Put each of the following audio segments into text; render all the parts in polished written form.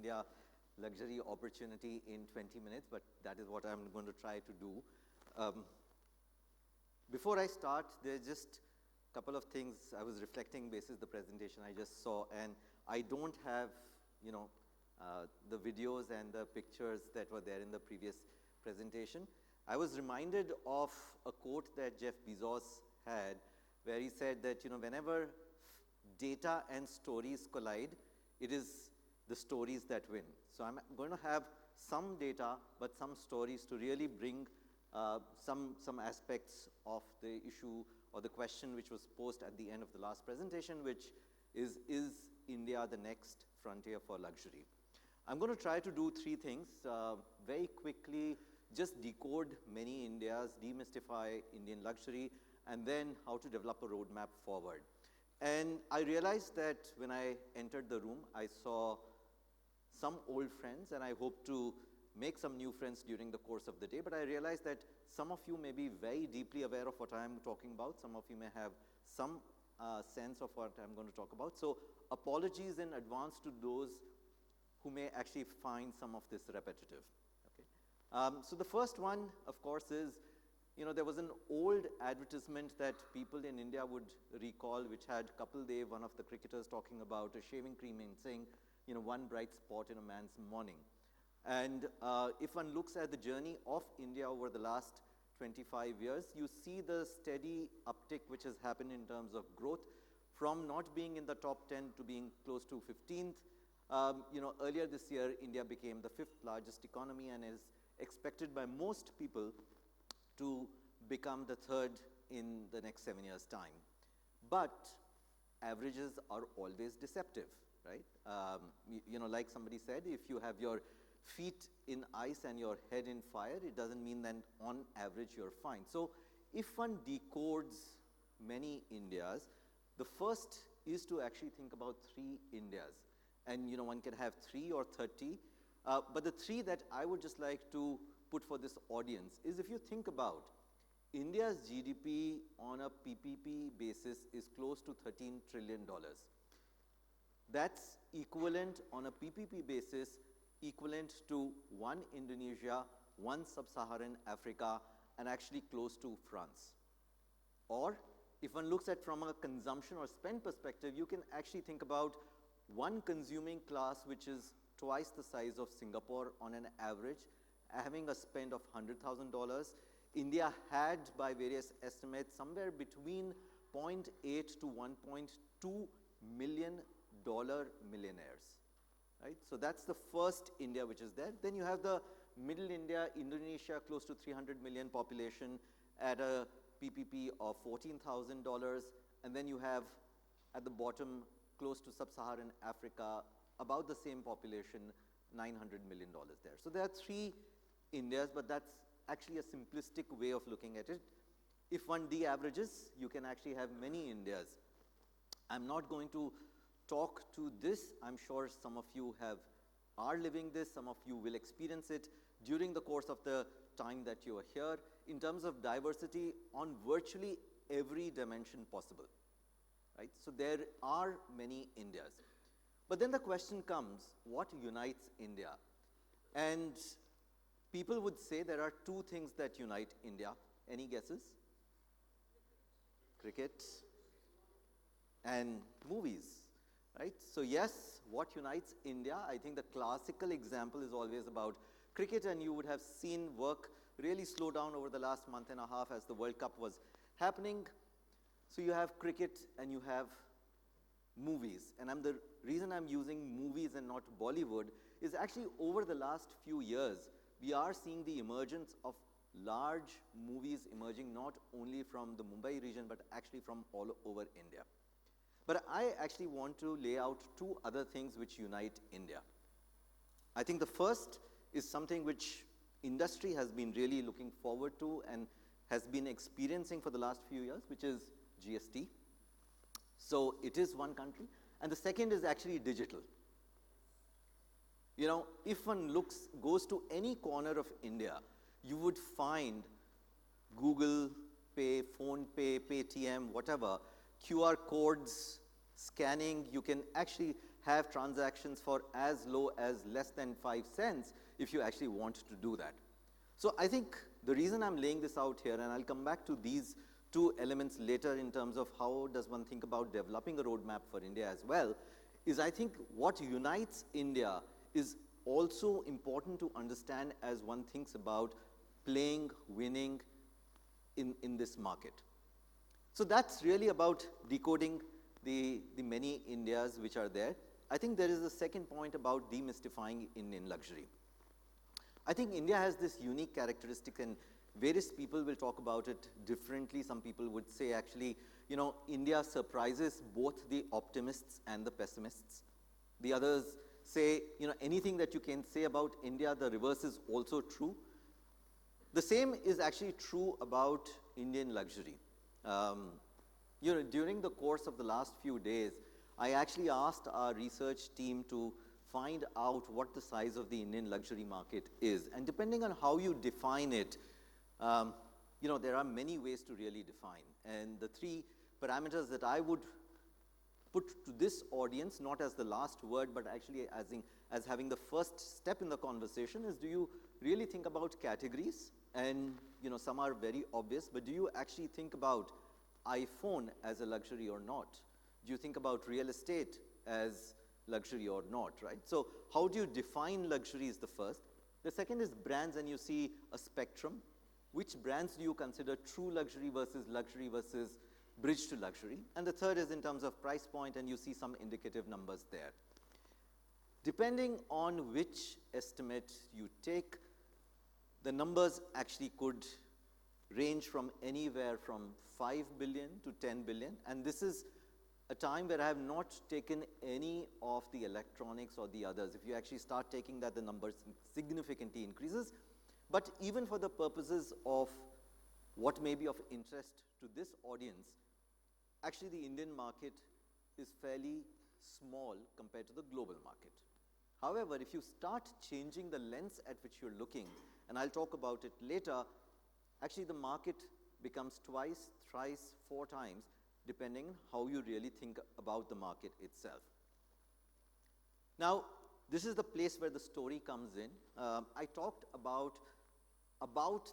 India luxury opportunity in 20 minutes, but that is what I'm going to try to do. Before I start, there's just a couple of things I was reflecting basis the presentation I just saw, and I don't have, the videos and the pictures that were there in the previous presentation. I was reminded of a quote that Jeff Bezos had, where he said that, whenever data and stories collide, it is the stories that win. So I'm going to have some data, but some stories to really bring some aspects of the issue or the question which was posed at the end of the last presentation, which is India the next frontier for luxury? I'm going to try to do three things. Very quickly, just decode many Indias, demystify Indian luxury, and then how to develop a roadmap forward. And I realized that when I entered the room, I saw some old friends, and I hope to make some new friends during the course of the day. But I realized that some of you may be very deeply aware of what I'm talking about. Some of you may have some sense of what I'm going to talk about. So apologies in advance to those who may actually find some of this repetitive. Okay. So the first one, of course, is, there was an old advertisement that people in India would recall, which had Kapil Dev, one of the cricketers, talking about a shaving cream and saying, one bright spot in a man's morning. And if one looks at the journey of India over the last 25 years, you see the steady uptick which has happened in terms of growth, from not being in the top 10 to being close to 15th. Earlier this year, India became the 5th largest economy and is expected by most people to become the 3rd in the next 7 years' time. But averages are always deceptive, right? Like somebody said, if you have your feet in ice and your head in fire, it doesn't mean that on average you're fine. So if one decodes many Indias, the first is to actually think about 3 Indias. And one can have 3 or 30, but the 3 that I would just like to put for this audience is, if you think about India's GDP on a PPP basis is close to $13 trillion. That's equivalent on a PPP basis, equivalent to 1 Indonesia, 1 Sub-Saharan Africa, and actually close to France. Or if one looks at from a consumption or spend perspective, you can actually think about 1 consuming class which is twice the size of Singapore on an average, having a spend of $100,000. India had, by various estimates, somewhere between 0.8 to 1.2 million millionaires. Right? So that's the first India which is there. Then you have the middle India, Indonesia, close to 300 million population at a PPP of $14,000. And then you have at the bottom, close to Sub-Saharan Africa, about the same population, $900 million there. So there are 3 Indias, but that's actually a simplistic way of looking at it. If one de-averages, you can actually have many Indias. I'm not going to talk to this. I'm sure some of you are living this. Some of you will experience it during the course of the time that you are here, in terms of diversity on virtually every dimension possible. Right? So there are many Indias. But then the question comes, what unites India? And people would say there are 2 things that unite India. Any guesses? Cricket and movies. Right? So yes, what unites India? I think the classical example is always about cricket, and you would have seen work really slow down over the last month and a half as the World Cup was happening. So you have cricket and you have movies. And the reason I'm using movies and not Bollywood is actually over the last few years, we are seeing the emergence of large movies emerging not only from the Mumbai region, but actually from all over India. But I actually want to lay out 2 other things which unite India. I think the first is something which industry has been really looking forward to and has been experiencing for the last few years, which is GST. So it is one country. And the second is actually digital. If one goes to any corner of India, you would find Google Pay, Phone Pay, Paytm, whatever, QR codes, scanning. You can actually have transactions for as low as less than 5 cents if you actually want to do that. So I think the reason I'm laying this out here, and I'll come back to these two elements later in terms of how does one think about developing a roadmap for India as well, is I think what unites India is also important to understand as one thinks about playing, winning in this market. So that's really about decoding the many Indias which are there. I think there is a second point about demystifying Indian luxury. I think India has this unique characteristic, and various people will talk about it differently. Some people would say actually, you know, India surprises both the optimists and the pessimists. The others say, you know, anything that you can say about India, the reverse is also true. The same is actually true about Indian luxury. You know, during the course of the last few days, I actually asked our research team to find out what the size of the Indian luxury market is. And depending on how you define it, you know, there are many ways to really define. And the three parameters that I would put to this audience, not as the last word, but actually as having the first step in the conversation, is do you really think about categories? And, you know, some are very obvious, but do you actually think about iPhone as a luxury or not? Do you think about real estate as luxury or not, right? So how do you define luxury is the first. The second is brands, and you see a spectrum. Which brands do you consider true luxury versus bridge to luxury? And the third is in terms of price point, and you see some indicative numbers there. Depending on which estimate you take, the numbers actually could range from anywhere from 5 billion to 10 billion. And this is a time where I have not taken any of the electronics or the others. If you actually start taking that, the number significantly increases. But even for the purposes of what may be of interest to this audience, actually the Indian market is fairly small compared to the global market. However, if you start changing the lens at which you're looking, and I'll talk about it later, actually the market becomes twice, thrice, 4 times, depending on how you really think about the market itself. Now, this is the place where the story comes in. I talked about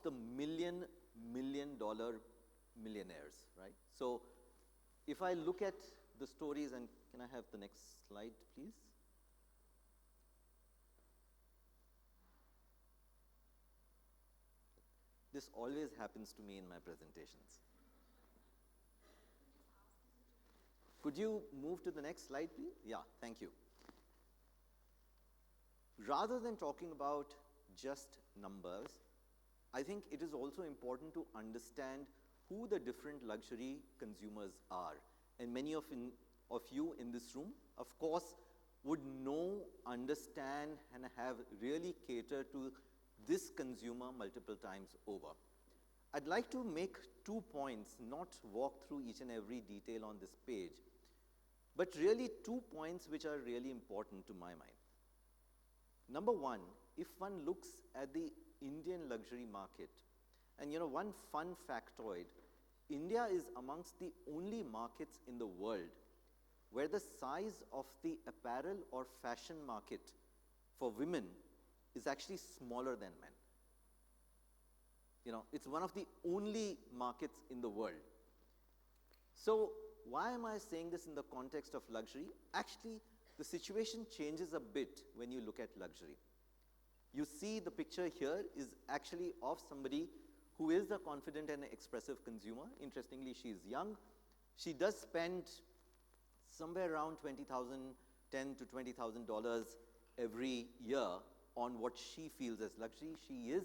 the million dollar millionaires, right? So if I look at the stories, and can I have the next slide, please? This always happens to me in my presentations. Could you move to the next slide, please? Yeah, thank you. Rather than talking about just numbers, I think it is also important to understand who the different luxury consumers are. And many of you in this room, of course, would know, understand, and have really catered to this consumer multiple times over. I'd like to make 2 points, not walk through each and every detail on this page, but really 2 points which are really important to my mind. Number one, if one looks at the Indian luxury market, and you know, one fun factoid, India is amongst the only markets in the world where the size of the apparel or fashion market for women is actually smaller than men. You know, it's one of the only markets in the world. So why am I saying this in the context of luxury? Actually, the situation changes a bit when you look at luxury. You see the picture here is actually of somebody who is a confident and expressive consumer. Interestingly, she's young. She does spend somewhere around $10,000 to $20,000 every year on what she feels as luxury. She is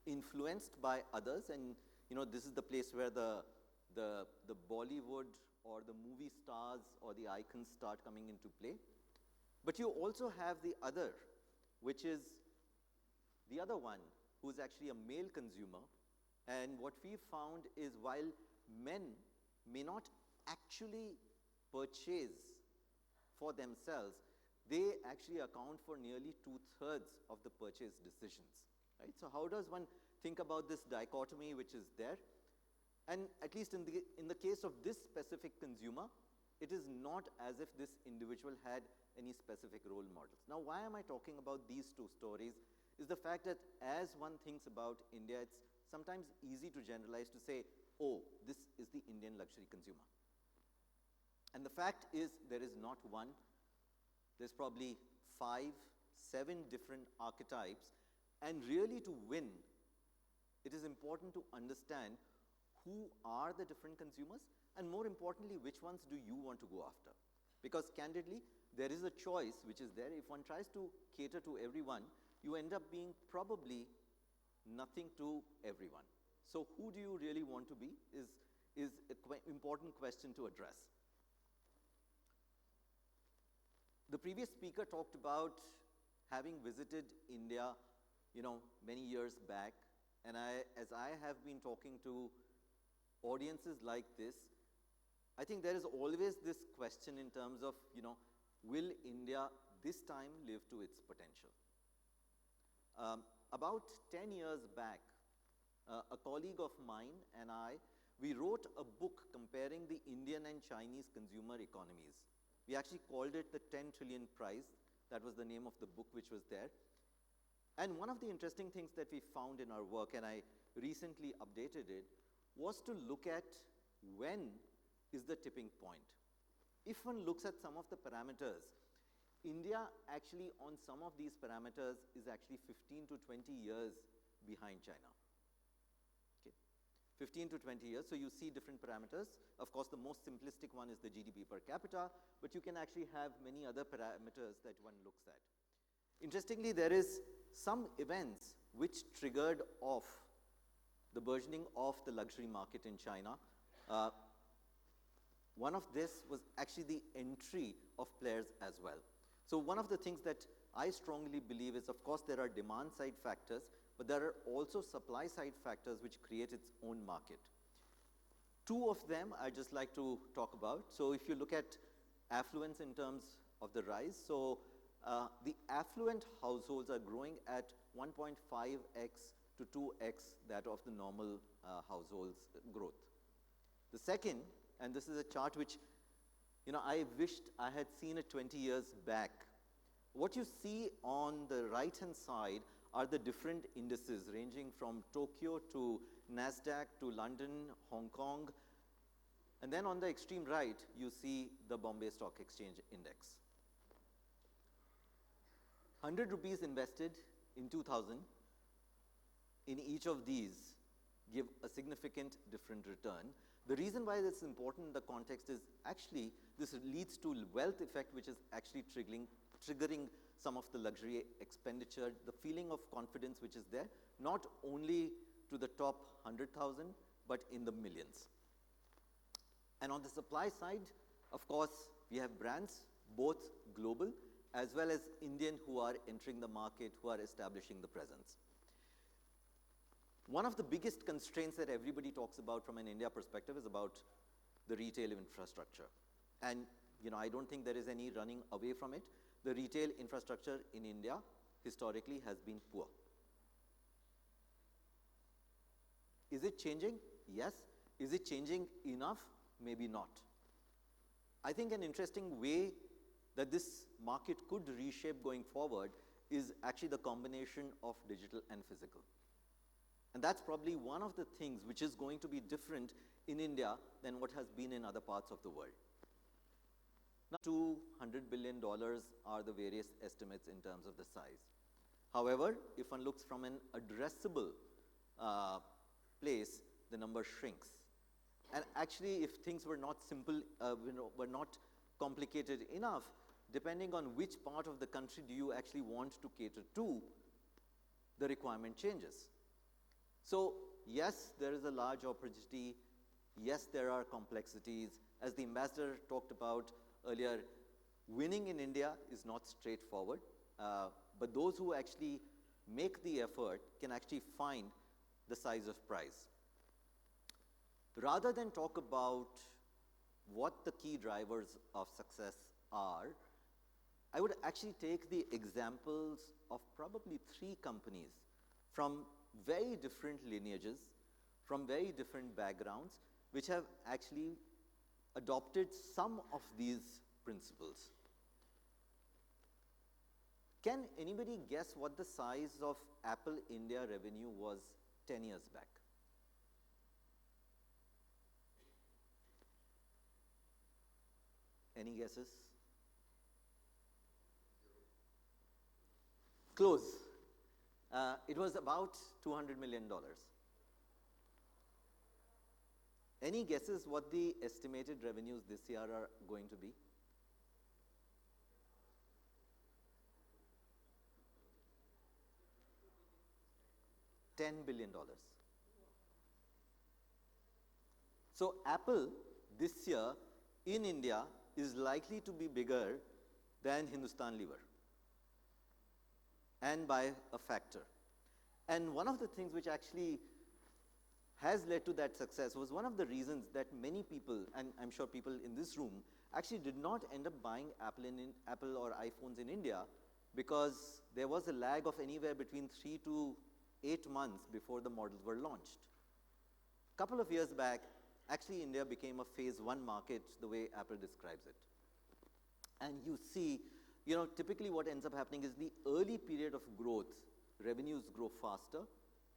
influenced by others, and you know, this is the place where the Bollywood or the movie stars or the icons start coming into play. But you also have the other, which is the other one, who is actually a male consumer. And what we found is while men may not actually purchase for themselves, they actually account for nearly 2/3 of the purchase decisions, right? So how does one think about this dichotomy which is there? And at least in the case of this specific consumer, it is not as if this individual had any specific role models. Now, why am I talking about these two stories is the fact that as one thinks about India, it's sometimes easy to generalize to say, oh, this is the Indian luxury consumer. And the fact is there is not one. There's probably 5, 7 different archetypes. And really to win, it is important to understand who are the different consumers and more importantly, which ones do you want to go after? Because candidly, there is a choice which is there. If one tries to cater to everyone, you end up being probably nothing to everyone. So who do you really want to be is an important question to address. The previous speaker talked about having visited India, many years back, and as I have been talking to audiences like this, I think there is always this question in terms of, will India this time live to its potential? About 10 years back, a colleague of mine and I, we wrote a book comparing the Indian and Chinese consumer economies. We actually called it the 10 trillion prize. That was the name of the book which was there. And one of the interesting things that we found in our work, and I recently updated it, was to look at when is the tipping point. If one looks at some of the parameters, India actually on some of these parameters is actually 15 to 20 years behind China. 15 to 20 years, so you see different parameters. Of course, the most simplistic one is the GDP per capita, but you can actually have many other parameters that one looks at. Interestingly, there is some events which triggered off the burgeoning of the luxury market in China. One of this was actually the entry of players as well. So one of the things that I strongly believe is, of course, there are demand side factors, but there are also supply side factors which create its own market. 2 of them I'd just like to talk about. So if you look at affluence in terms of the rise, so the affluent households are growing at 1.5x to 2x that of the normal households growth. The second, and this is a chart which I wished I had seen it 20 years back. What you see on the right-hand side are the different indices ranging from Tokyo to NASDAQ to London, Hong Kong. And then on the extreme right, you see the Bombay Stock Exchange Index. 100 rupees invested in 2000 in each of these give a significant different return. The reason why that's important in the context is actually this leads to wealth effect, which is actually triggering some of the luxury expenditure, the feeling of confidence which is there, not only to the top 100,000, but in the millions. And on the supply side, of course, we have brands, both global as well as Indian, who are entering the market, who are establishing the presence. One of the biggest constraints that everybody talks about from an India perspective is about the retail infrastructure. And I don't think there is any running away from it. The retail infrastructure in India historically has been poor. Is it changing? Yes. Is it changing enough? Maybe not. I think an interesting way that this market could reshape going forward is actually the combination of digital and physical. And that's probably one of the things which is going to be different in India than what has been in other parts of the world. Now, $200 billion are the various estimates in terms of the size. However, if one looks from an addressable place, the number shrinks. And actually, if things were not simple, were not complicated enough, depending on which part of the country do you actually want to cater to, the requirement changes. So yes, there is a large opportunity. Yes, there are complexities. As the ambassador talked about earlier, winning in India is not straightforward, but those who actually make the effort can actually find the size of prize. Rather than talk about what the key drivers of success are, I would actually take the examples of probably 3 companies from very different lineages, from very different backgrounds, which have actually adopted some of these principles. Can anybody guess what the size of Apple India revenue was 10 years back? Any guesses? Close. It was about $200 million. Any guesses what the estimated revenues this year are going to be? $10 billion. So Apple this year in India is likely to be bigger than Hindustan Lever, and by a factor. And one of the things which actually has led to that success was one of the reasons that many people, and I'm sure people in this room, actually did not end up buying Apple or iPhones in India, because there was a lag of anywhere between 3 to 8 months before the models were launched. A couple of years back, actually India became a phase 1 market, the way Apple describes it. And you see, typically what ends up happening is the early period of growth, revenues grow faster,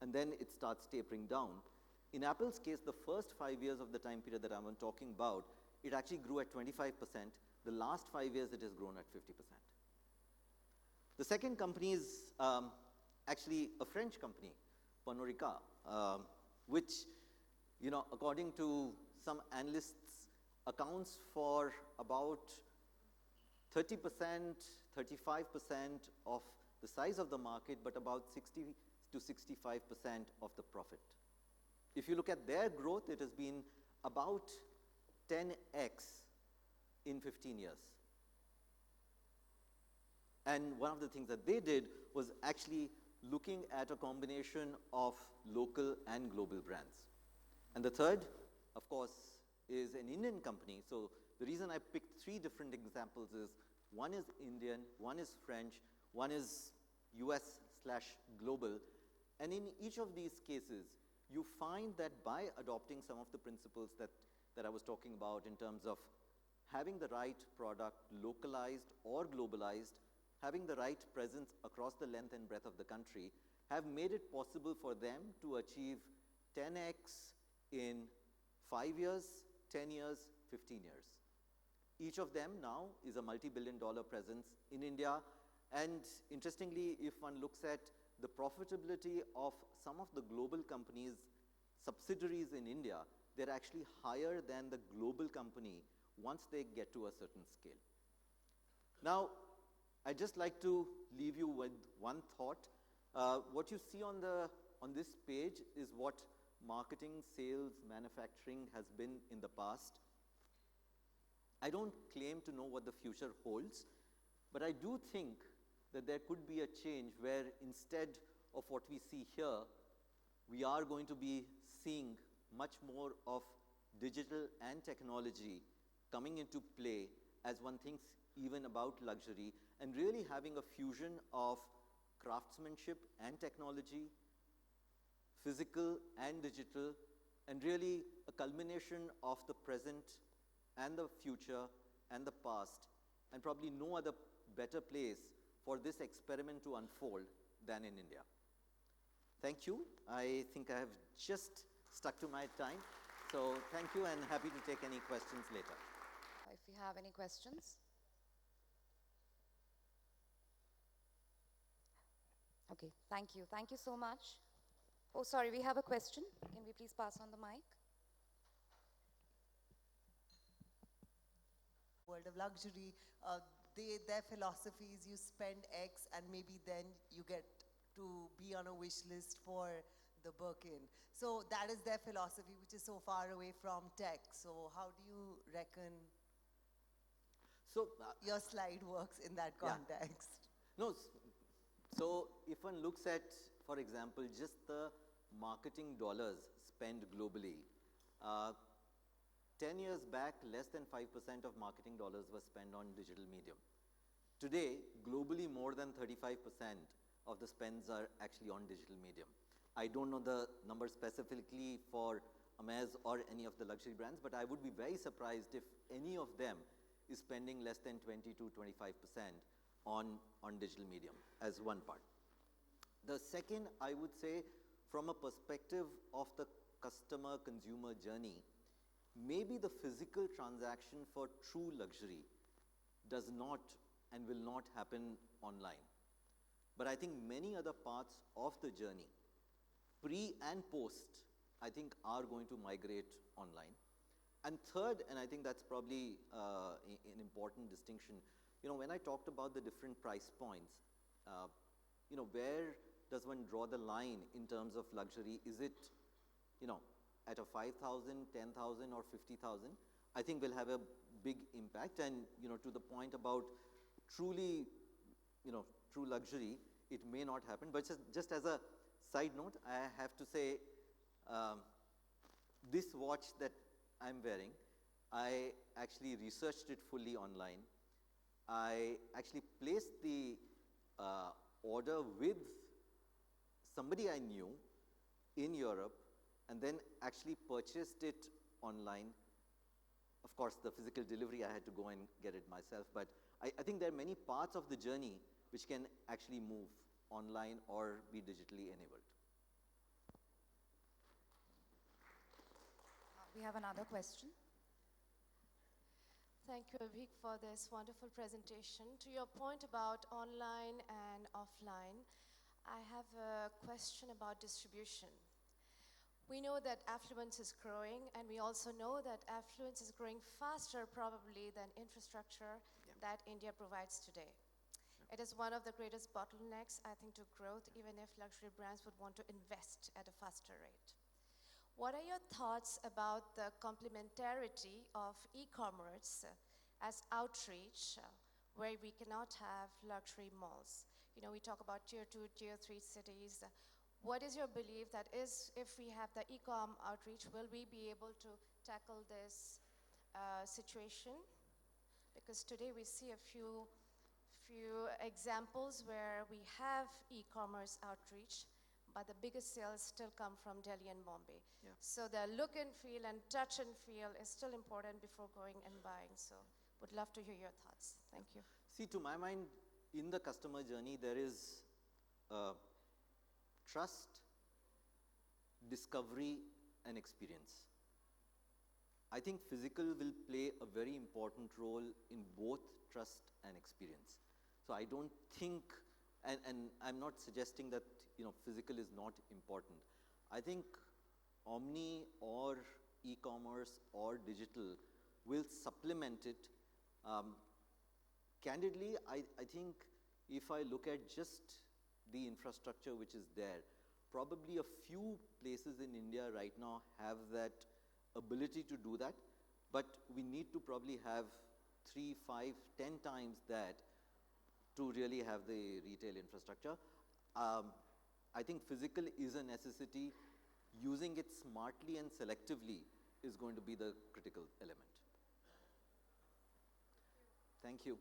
and then it starts tapering down. In Apple's case, the first 5 years of the time period that I'm talking about, it actually grew at 25%. The last 5 years, it has grown at 50%. The second company is actually a French company, Pernod Ricard, which, according to some analysts, accounts for about 30%, 35% of the size of the market, but about 60 to 65% of the profit. If you look at their growth, it has been about 10x in 15 years. And one of the things that they did was actually looking at a combination of local and global brands. And the third, of course, is an Indian company. So the reason I picked 3 different examples is one is Indian, one is French, one is US/global. And in each of these cases, you find that by adopting some of the principles that I was talking about in terms of having the right product localized or globalized, having the right presence across the length and breadth of the country, have made it possible for them to achieve 10x in 5 years, 10 years, 15 years. Each of them now is a multi-billion-dollar presence in India. And interestingly, if one looks at the profitability of some of the global companies' subsidiaries in India, they're actually higher than the global company once they get to a certain scale. Now, I'd just like to leave you with one thought. What you see on this page is what marketing, sales, manufacturing has been in the past. I don't claim to know what the future holds, but I do think that there could be a change where instead of what we see here, we are going to be seeing much more of digital and technology coming into play as one thinks even about luxury, and really having a fusion of craftsmanship and technology, physical and digital, and really a culmination of the present and the future and the past, and probably no other better place for this experiment to unfold than in India. Thank you. I think I have just stuck to my time. So thank you, and happy to take any questions later. If you have any questions. Okay, thank you. Thank you so much. Oh, sorry, we have a question. Can we please pass on the mic? World of luxury, their philosophy is you spend X and maybe then you get to be on a wish list for the Birkin. So that is their philosophy, which is so far away from tech. So how do you reckon your slide works in that context? Yeah. No, so if one looks at, for example, just the marketing dollars spent globally, 10 years back, less than 5% of marketing dollars were spent on digital medium. Today, globally, more than 35% of the spends are actually on digital medium. I don't know the number specifically for Hermes or any of the luxury brands, but I would be very surprised if any of them is spending less than 20 to 25% on digital medium as one part. The second, I would say, from a perspective of the customer consumer journey, maybe the physical transaction for true luxury does not and will not happen online. But I think many other parts of the journey, pre and post, I think are going to migrate online. And third, and I think that's probably an important distinction, when I talked about the different price points, where does one draw the line in terms of luxury? Is it, at a 5,000, 10,000 or 50,000? I think will have a big impact. And, to the point about truly, true luxury, it may not happen. But just as a side note, I have to say, this watch that I'm wearing, I actually researched it fully online. I actually placed the order with somebody I knew in Europe, and then actually purchased it online. Of course, the physical delivery, I had to go and get it myself, but I think there are many parts of the journey which can actually move online or be digitally enabled. We have another question. Thank you, Abheek, for this wonderful presentation. To your point about online and offline, I have a question about distribution. We know that affluence is growing, and we also know that affluence is growing faster probably than infrastructure that India provides today. It is one of the greatest bottlenecks, I think, to growth, even if luxury brands would want to invest at a faster rate. What are your thoughts about the complementarity of e-commerce as outreach, where we cannot have luxury malls? We talk about tier 2, tier 3 cities. What is your belief that if we have the e-com outreach, will we be able to tackle this situation? Because today we see a few examples where we have e-commerce outreach, but the biggest sales still come from Delhi and Bombay. Yeah. So the look and feel and touch and feel is still important before going and buying. So would love to hear your thoughts. Thank you. See, to my mind, in the customer journey, there is trust, discovery, and experience. I think physical will play a very important role in both trust and experience. So I don't think, and I'm not suggesting that physical is not important. I think omni or e-commerce or digital will supplement it. Candidly, I think if I look at just the infrastructure which is there, probably a few places in India right now have that ability to do that, but we need to probably have 3, 5, 10 times that to really have the retail infrastructure. I think physical is a necessity. Using it smartly and selectively is going to be the critical element. Thank you.